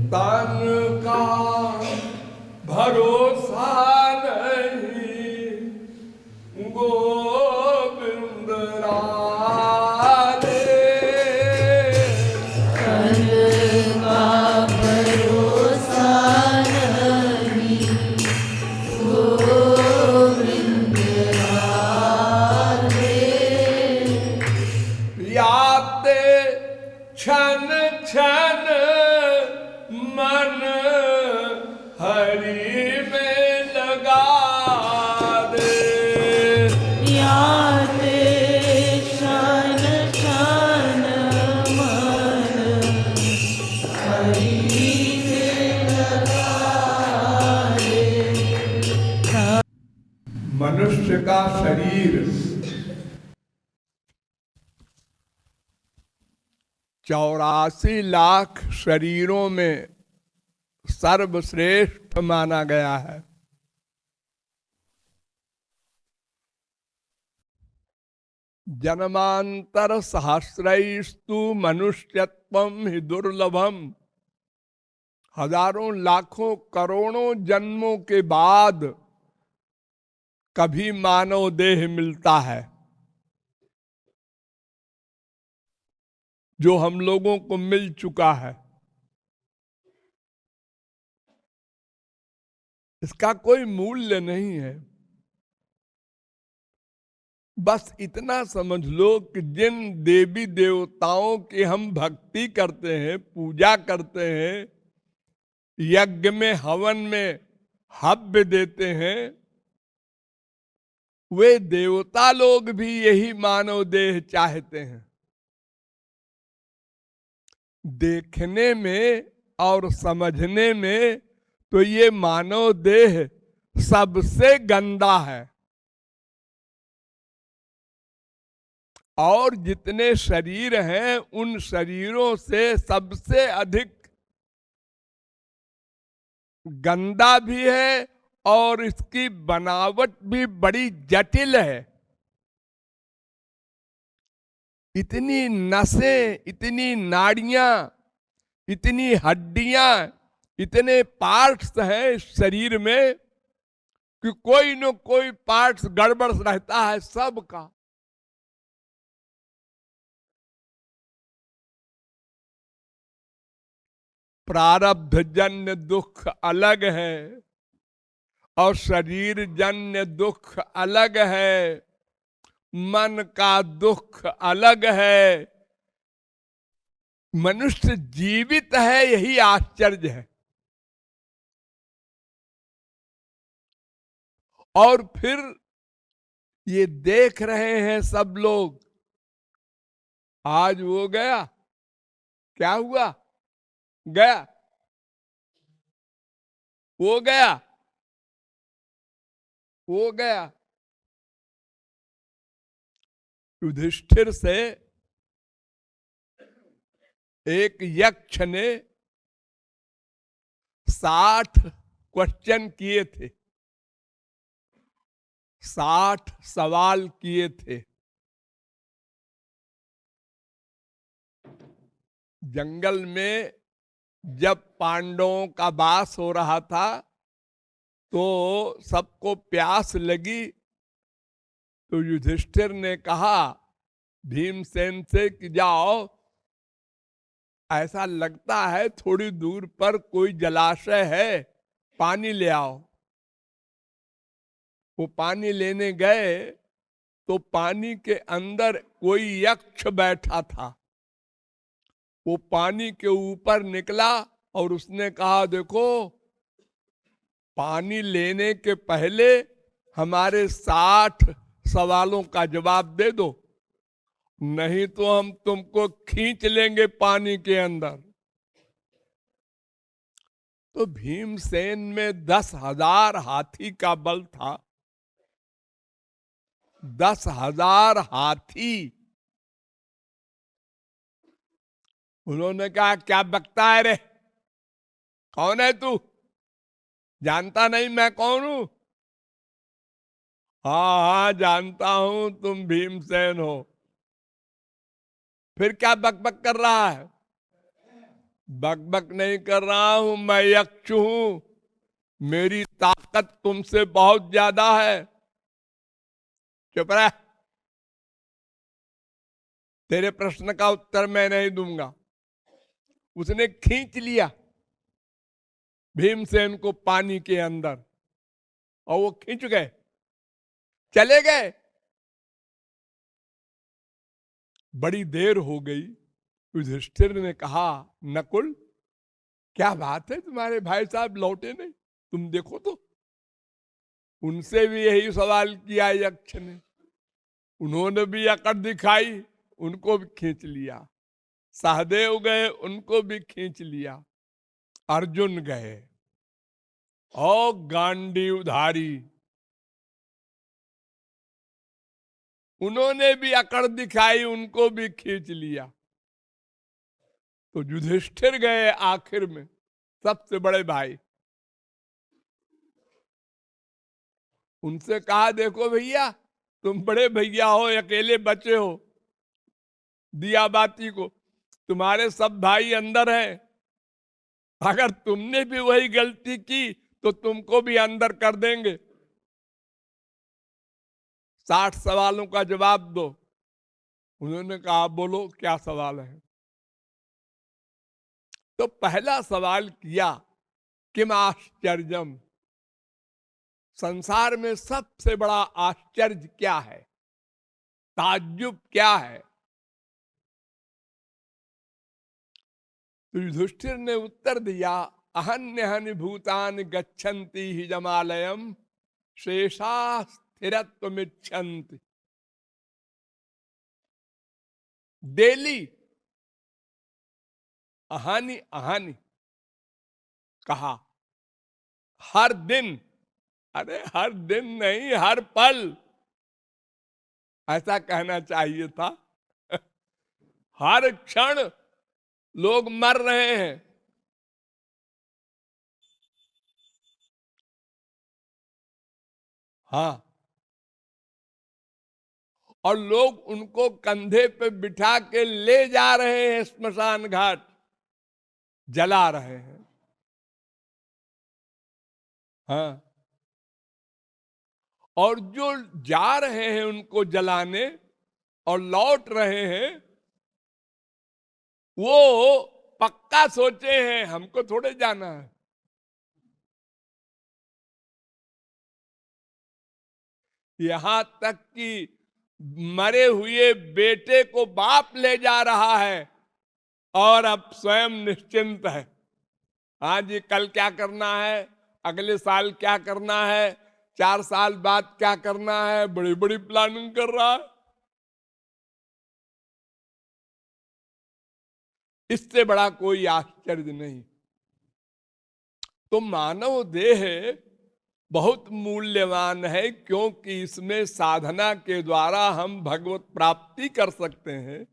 तन का भरोसा नहीं, गोविंद राधे। तन का भरोसा नहीं, गोविंद राधे। याते क्षण क्षण मन हरि में लगा दे। याते क्षण क्षण मन हरि में लगा दे। मनुष्य का शरीर 84 लाख शरीरों में सर्वश्रेष्ठ माना गया है। जन्मांतर सहस्रैस्तु मनुष्यत्वं हि दुर्लभम। हजारों लाखों करोड़ों जन्मों के बाद कभी मानव देह मिलता है जो हम लोगों को मिल चुका है। इसका कोई मूल्य नहीं है। बस इतना समझ लो कि जिन देवी देवताओं की हम भक्ति करते हैं, पूजा करते हैं, यज्ञ में हवन में हव्य देते हैं, वे देवता लोग भी यही मानव देह चाहते हैं। देखने में और समझने में तो ये मानव देह सबसे गंदा है। और जितने शरीर हैं उन शरीरों से सबसे अधिक गंदा भी है और इसकी बनावट भी बड़ी जटिल है। इतनी नसें, इतनी नाड़ियां, इतनी हड्डियां, इतने पार्ट्स हैं इस शरीर में कि कोई न कोई पार्ट्स गड़बड़ रहता है सबका। प्रारब्ध जन्य दुख अलग है और शरीर जन्य दुख अलग है, मन का दुख अलग है। मनुष्य जीवित है यही आश्चर्य है। और फिर ये देख रहे हैं सब लोग, आज वो गया, क्या हुआ, गया, वो गया, वो गया। युधिष्ठिर से एक यक्ष ने 60 क्वेश्चन किए थे, 60 सवाल किए थे। जंगल में जब पांडवों का वास हो रहा था तो सबको प्यास लगी, तो युधिष्ठिर ने कहा भीमसेन से कि जाओ, ऐसा लगता है थोड़ी दूर पर कोई जलाशय है, पानी ले आओ। वो पानी लेने गए तो पानी के अंदर कोई यक्ष बैठा था। वो पानी के ऊपर निकला और उसने कहा देखो, पानी लेने के पहले हमारे 60 सवालों का जवाब दे दो, नहीं तो हम तुमको खींच लेंगे पानी के अंदर। तो भीमसेन में 10,000 हाथी का बल था। 10,000 हाथी। उन्होंने कहा क्या बकता है रे, कौन है तू, जानता नहीं मैं कौन हूं? हाँ हाँ जानता हूं तुम भीमसेन हो। फिर क्या बकबक कर रहा है? बकबक नहीं कर रहा हूं, मैं यक्ष हूं, मेरी ताकत तुमसे बहुत ज्यादा है। चुप रह, तेरे प्रश्न का उत्तर मैं नहीं दूंगा। उसने खींच लिया भीमसेन को पानी के अंदर, और वो खींच गए, चले गए। बड़ी देर हो गई। युधिष्ठिर ने कहा, नकुल क्या बात है, तुम्हारे भाई साहब लौटे नहीं, तुम देखो तो। उनसे भी यही सवाल किया यक्ष ने, उन्होंने भी अकड़ दिखाई, उनको भी खींच लिया। सहदेव गए, उनको भी खींच लिया। अर्जुन गए, और गांडीवधारी, उन्होंने भी अकड़ दिखाई, उनको भी खींच लिया। तो युधिष्ठिर गए आखिर में, सबसे बड़े भाई। उनसे कहा, देखो भैया, तुम बड़े भैया हो, अकेले बचे हो दिया बाती को, तुम्हारे सब भाई अंदर हैं, अगर तुमने भी वही गलती की तो तुमको भी अंदर कर देंगे। 60 सवालों का जवाब दो। उन्होंने कहा, बोलो क्या सवाल है। तो पहला सवाल किया, किम आश्चर्यम, संसार में सबसे बड़ा आश्चर्य क्या है, ताज्जुब क्या है। तो युधिष्ठिर ने उत्तर दिया, अहन्यहनि भूतानि गच्छन्ति हि जमालयम शेषा स्थिरत्वमिच्छन्ति। डेली अहानि अहानि कहा, हर दिन, अरे हर दिन नहीं, हर पल, ऐसा कहना चाहिए था। हर क्षण लोग मर रहे हैं। हाँ, और लोग उनको कंधे पे बिठा के ले जा रहे हैं स्मशान घाट, जला रहे हैं। हाँ, और जो जा रहे हैं उनको जलाने और लौट रहे हैं, वो पक्का सोचे हैं हमको थोड़े जाना है। यहां तक कि मरे हुए बेटे को बाप ले जा रहा है और अब स्वयं निश्चिंत है। हाँ जी, कल क्या करना है, अगले साल क्या करना है, 4 साल बाद क्या करना है, बड़ी बड़ी प्लानिंग कर रहा है। इससे बड़ा कोई आश्चर्य नहीं। तो मानव देह बहुत मूल्यवान है, क्योंकि इसमें साधना के द्वारा हम भगवत प्राप्ति कर सकते हैं।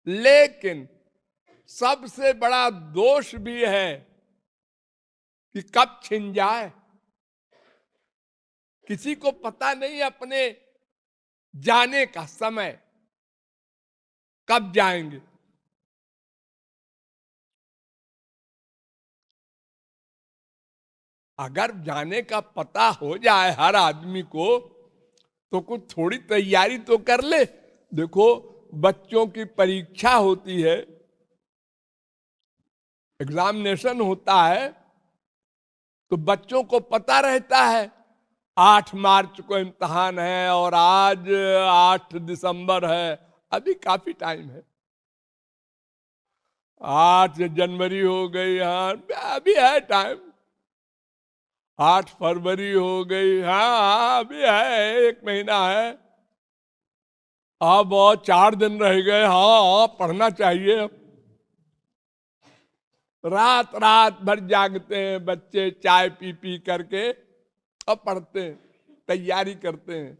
लेकिन सबसे बड़ा दोष भी है कि कब छिन जाए, किसी को पता नहीं अपने जाने का समय, कब जाएंगे। अगर जाने का पता हो जाए हर आदमी को, तो कुछ थोड़ी तैयारी तो कर ले। देखो, बच्चों की परीक्षा होती है, एग्जामिनेशन होता है, तो बच्चों को पता रहता है 8 मार्च को इम्तिहान है और आज 8 दिसंबर है, अभी काफी टाइम है। 8 जनवरी हो गई, हाँ अभी है टाइम। 8 फरवरी हो गई, हाँ अभी है, 1 महीना है। अब 4 दिन रह गए, हाँ पढ़ना चाहिए। रात रात भर जागते हैं बच्चे, चाय पी पी करके, अब पढ़ते हैं, तैयारी करते हैं।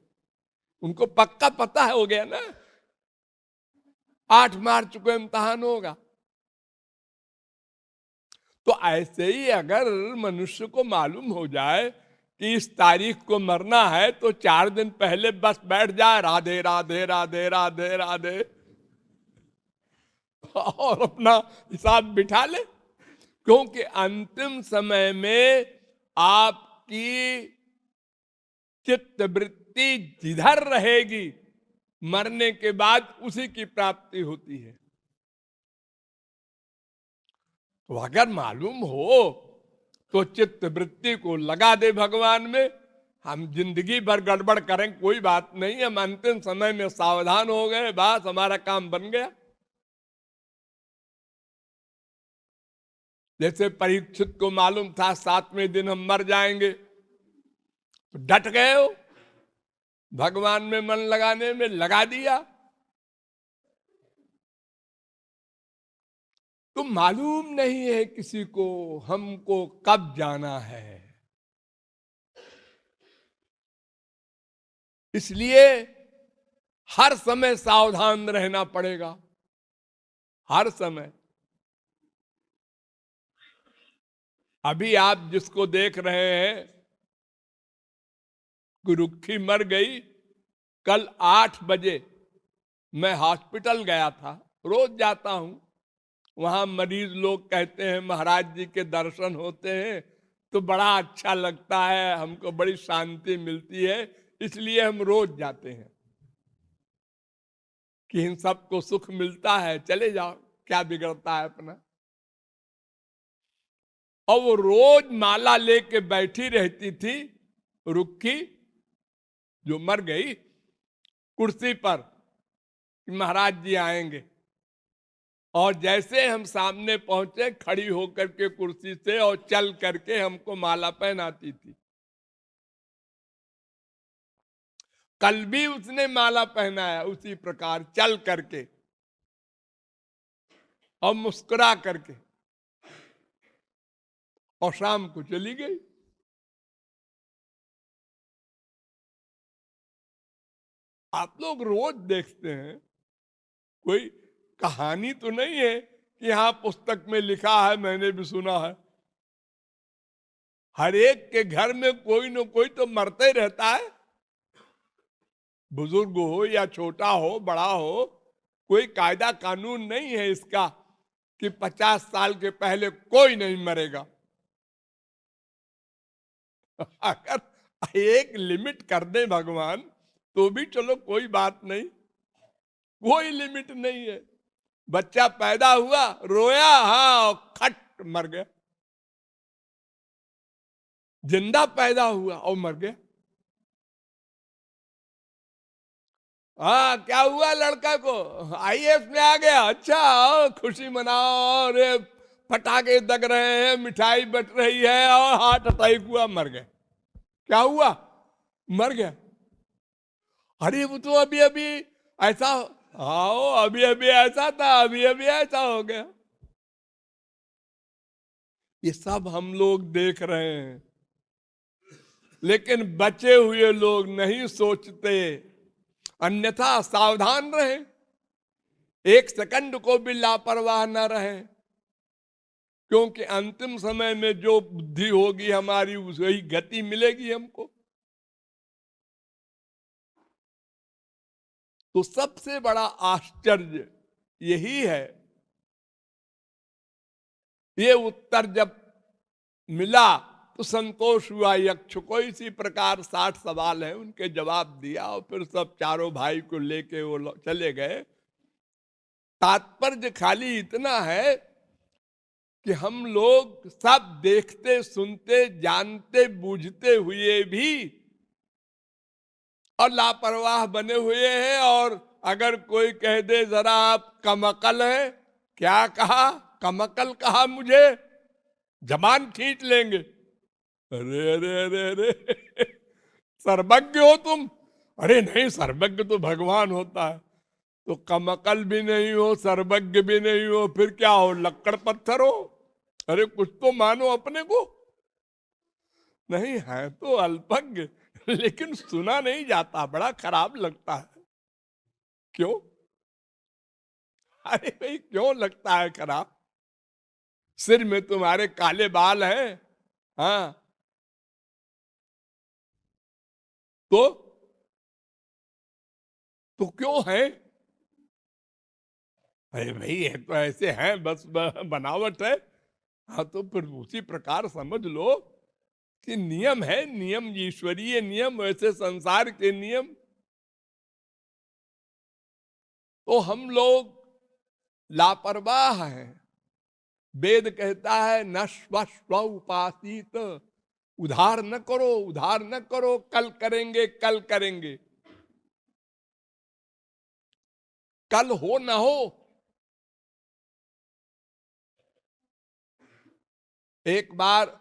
उनको पक्का पता है, हो गया ना 8 मार्च को इम्तिहान होगा। तो ऐसे ही अगर मनुष्य को मालूम हो जाए कि इस तारीख को मरना है, तो 4 दिन पहले बस बैठ जाए, राधे राधे राधे राधे राधे, और अपना हिसाब बिठा ले। क्योंकि अंतिम समय में आपकी चित्त वृत्ति जिधर रहेगी मरने के बाद उसी की प्राप्ति होती है। तो अगर मालूम हो तो चित्त वृत्ति को लगा दे भगवान में। हम जिंदगी भर गड़बड़ करें कोई बात नहीं, हम अंतिम समय में सावधान हो गए, बस हमारा काम बन गया। जैसे परीक्षित को मालूम था 7वें दिन हम मर जाएंगे, तो डट गए हो, भगवान में मन लगाने में लगा दिया। तो मालूम नहीं है किसी को हमको कब जाना है, इसलिए हर समय सावधान रहना पड़ेगा, हर समय। अभी आप जिसको देख रहे हैं कि रुक्खी मर गई, कल 8 बजे मैं हॉस्पिटल गया था, रोज जाता हूं, वहां मरीज लोग कहते हैं महाराज जी के दर्शन होते हैं तो बड़ा अच्छा लगता है, हमको बड़ी शांति मिलती है, इसलिए हम रोज जाते हैं कि इन सबको सुख मिलता है, चले जाओ, क्या बिगड़ता है अपना। और वो रोज माला लेके बैठी रहती थी रुक्खी, जो मर गई, कुर्सी पर कि महाराज जी आएंगे। और जैसे हम सामने पहुंचे, खड़ी होकर के कुर्सी से और चल करके हमको माला पहनाती थी। कल भी उसने माला पहनाया उसी प्रकार, चल करके और मुस्कुरा करके, और शाम को चली गई। आप लोग रोज देखते हैं, कोई कहानी तो नहीं है कि हाँ पुस्तक में लिखा है, मैंने भी सुना है। हर एक के घर में कोई न कोई तो मरते ही रहता है, बुजुर्ग हो या छोटा हो बड़ा हो, कोई कायदा कानून नहीं है इसका कि 50 साल के पहले कोई नहीं मरेगा। अगर एक लिमिट कर दे भगवान तो भी चलो कोई बात नहीं, कोई लिमिट नहीं है। बच्चा पैदा हुआ, रोया, हाँ, खट मर गया। जिंदा पैदा हुआ और मर गया। हाँ, क्या हुआ लड़का को, आईएएस में आ गया, अच्छा आओ खुशी मनाओ, अरे पटाखे दग रहे हैं, मिठाई बट रही है, और हार्ट अटैक हुआ, मर गए। क्या हुआ, मर गया। अरे वो तो अभी अभी ऐसा, आओ अभी अभी ऐसा था, अभी अभी ऐसा हो गया। ये सब हम लोग देख रहे हैं, लेकिन बचे हुए लोग नहीं सोचते, अन्यथा सावधान रहे, एक सेकंड को भी लापरवाह न रहे, क्योंकि अंतिम समय में जो बुद्धि होगी हमारी, वही गति मिलेगी हमको। तो सबसे बड़ा आश्चर्य यही है। ये उत्तर जब मिला तो संतोष हुआ यक्ष को। इसी प्रकार 60 सवाल हैं, उनके जवाब दिया, और फिर सब चारों भाई को लेके वो चले गए। तात्पर्य खाली इतना है कि हम लोग सब देखते सुनते जानते बूझते हुए भी और लापरवाह बने हुए हैं। और अगर कोई कह दे जरा आप कमअकल हैं, क्या कहा, कमअकल कहा, मुझे जबान खींच लेंगे। अरे अरे अरे अरे सर्वज्ञ हो तुम। अरे नहीं, सर्वज्ञ तो भगवान होता है। तो कमअकल भी नहीं हो, सर्वज्ञ भी नहीं हो, फिर क्या हो, लक्कड़ पत्थर हो। अरे कुछ तो मानो अपने को। नहीं है तो अल्पज्ञ, लेकिन सुना नहीं जाता, बड़ा खराब लगता है। क्यों? अरे भाई क्यों लगता है खराब? सिर में तुम्हारे काले बाल हैं, हाँ, तो क्यों है? अरे भाई ये तो ऐसे हैं, बस बनावट है। हाँ, तो फिर उसी प्रकार समझ लो कि नियम है, नियम ईश्वरीय नियम, वैसे संसार के नियम। तो हम लोग लापरवाह हैं। वेद कहता है न स्व उपासित, उधार न करो, उधार न करो, कल करेंगे, कल करेंगे। कल हो न हो। एक बार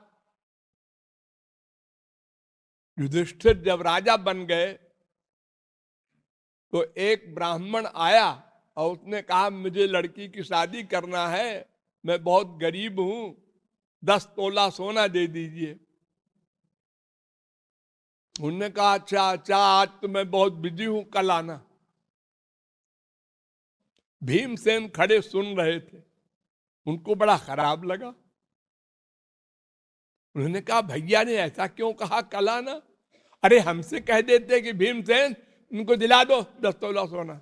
युधिष्ठिर जब राजा बन गए तो एक ब्राह्मण आया और उसने कहा मुझे लड़की की शादी करना है, मैं बहुत गरीब हूं, 10 तोला सोना दे दीजिए। उन्होंने कहा अच्छा अच्छा, आज तो मैं बहुत बिजी हूं, कल आना। भीमसेन खड़े सुन रहे थे, उनको बड़ा खराब लगा। उन्होंने कहा भैया ने ऐसा क्यों कहा, कल आना? अरे हमसे कह देते कि भीमसेन उनको दिला दो 10 तोला सोना।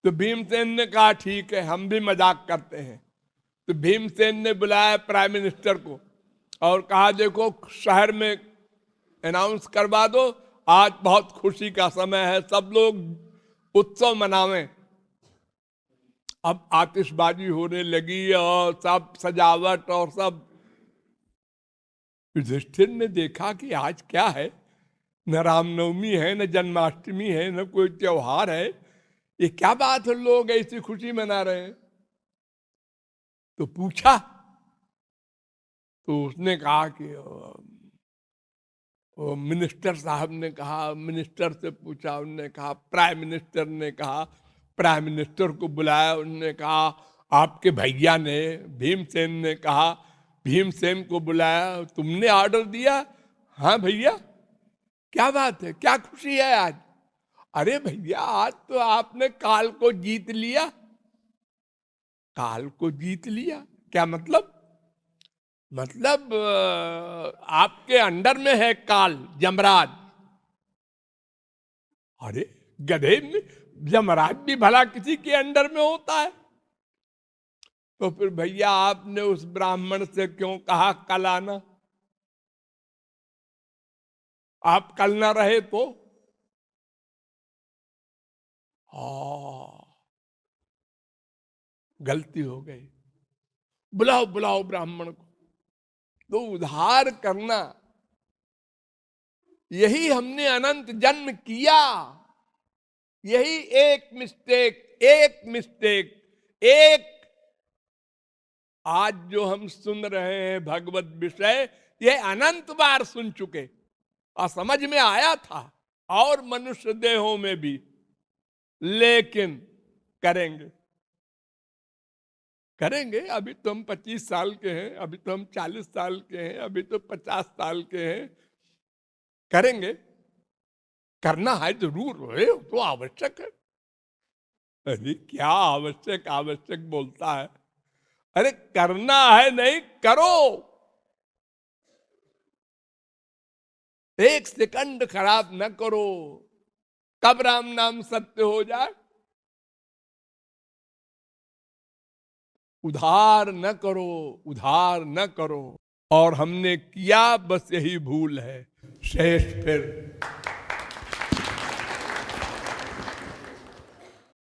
तो भीमसेन ने कहा ठीक है, हम भी मजाक करते हैं। तो भीमसेन ने बुलाया प्राइम मिनिस्टर को और कहा देखो शहर में अनाउंस करवा दो, आज बहुत खुशी का समय है, सब लोग उत्सव मनावें। अब आतिशबाजी होने लगी और सब सजावट और सब। युधिष्ठिर ने देखा कि आज क्या है, न रामनवमी है, न जन्माष्टमी है, न कोई त्योहार है, ये क्या बात है, लोग ऐसी खुशी मना रहे हैं। तो पूछा तो उसने कहा कि मिनिस्टर साहब ने कहा, मिनिस्टर से पूछा, उन्होंने कहा प्राइम मिनिस्टर ने कहा, प्राइम मिनिस्टर को बुलाया, उन्होंने कहा आपके भैया ने भीमसेन ने कहा, भीमसेन को बुलाया, तुमने ऑर्डर दिया? हाँ भैया, क्या बात है, क्या खुशी है आज? अरे भैया आज तो आपने काल को जीत लिया। काल को जीत लिया क्या मतलब? मतलब आपके अंडर में है काल, यमराज। अरे गधे में, यमराज भी भला किसी के अंडर में होता है? तो फिर भैया आपने उस ब्राह्मण से क्यों कहा कल आना? आप कल ना रहे तो? गलती हो गई, बुलाओ बुलाओ ब्राह्मण को। तो उधार करना, यही हमने अनंत जन्म किया। यही एक मिस्टेक, एक मिस्टेक, एक आज जो हम सुन रहे हैं भगवत विषय, ये अनंत बार सुन चुके और समझ में आया था, और मनुष्य देहों में भी। लेकिन करेंगे, करेंगे। अभी तो हम 25 साल के हैं, अभी तो हम 40 साल के हैं, अभी तो 50 साल के हैं। करेंगे, करना है जरूर है, तो आवश्यक है। अरे क्या आवश्यक आवश्यक बोलता है? अरे करना है, नहीं करो। एक सेकंड खराब न करो, कब राम नाम सत्य हो जाए। उधार न करो, उधार न करो। और हमने किया, बस यही भूल है। शेष फिर